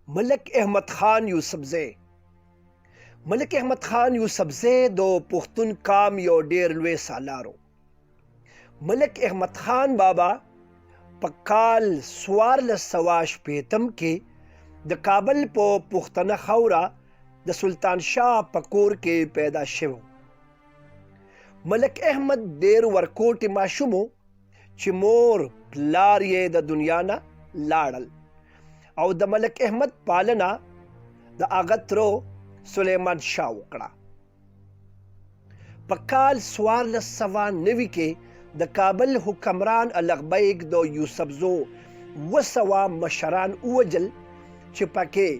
ملک احمد خان یوسفزی ملک احمد خان یوسفزی د پښتون قام یو ډیر لوی سالارو. ملک احمد خان بابا په کال 1460 کې د کابل په پښتنه خوره د سلطان شاه په کور کې پیدا شو. ملک احمد ډیر ورکوټي ماشوم چې مور پلار یې د دنیا نه لاړل او د ملک احمد پالنه د هغه ترو سلیمان شاه وکړه. په کال 1490 کې د کابل حکمران الغبیک د یوسفزو 200 مشران ووجل چې پکې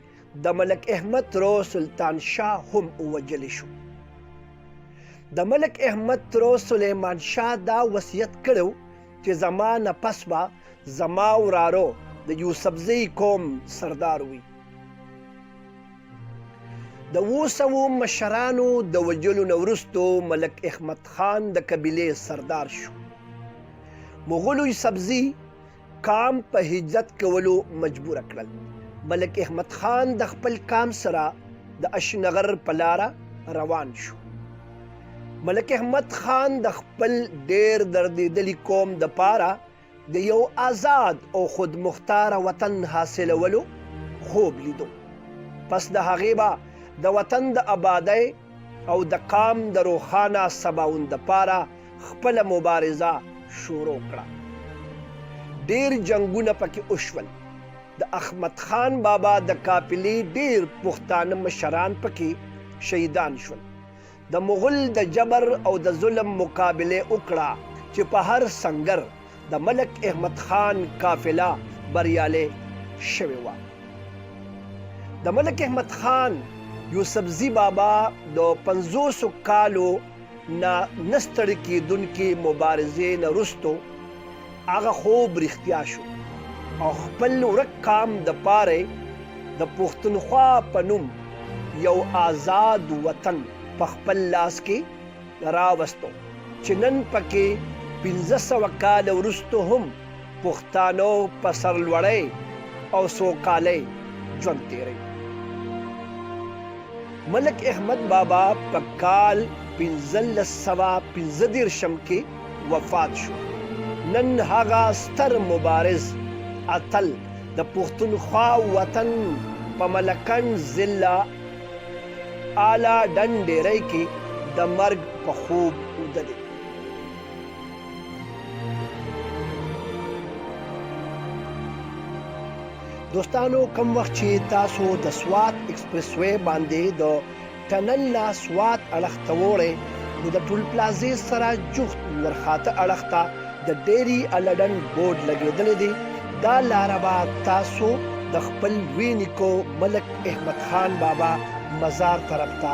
د ملک احمد ترو سلطان شاه هم ووجل شو. د ملک احمد ترو سلیمان شاه دا وصیت کړو چې زما نه پس به زما ورارو د یوسفزی قوم سردار وي. د 200 مشرانو د وجلو نه وروستو ملک احمد خان د قبیلې سردار شو. مغولو یوسفزی قام په هجرت کولو مجبور کړل. ملک احمد خان د خپل قام سره د اشنغر په لاره روان شو. ملک احمد خان د خپل ډیر دردیدلی قوم د پاره د یو آزاد او خود مختار وطن حاصلولو خوب لیدو. پس د هغې به د وطن د آبادۍ او د قام د روښانه سباوون د پاره خپله مبارزه شروع کړه. ډیر جنګونه پکې وشول. د احمد خان بابا د قافلې ډیر پښتانه مشران پکې شهیدان شول. د مغل د جبر او د ظلم مقابله وکړه چې په هر سنگر د ملک احمد خان قافله بریاله شوی وه. د ملک احمد خان یوسفزی بابا د 500 کالو نه نستړي کېدونکې مبارزې نه وروستو هغه خوب رښتیا شو او خپل ورک قام د پاره د پښتونخوا په نوم یو آزاد وطن په خپل لاس کې راوستو چې نن پکې 1500 کال وروستو هم پښتانو په سرلوړۍ او سوکالۍ ژوند تیروي. ملک احمد بابا په کال 1515 کې وفات شو. نن هغه ستر مبارز اتل د پښتونخوا وطن په ملکن ضلع اعلی ډنډېری کې د مرګ په خوب ویده دی. دوستانو، کم وخت چې تاسو د سوات ایکسپریس وے باندې د ټنل نه سوات اړخ ته وړئ نو د ټول پلازې سره جفت ورخاته اړخ ته د ډیری الډن بورډ لګېدلی دی. دا لاره به تاسو د خپل وینیکو ملک احمد خان بابا مزار طرف ته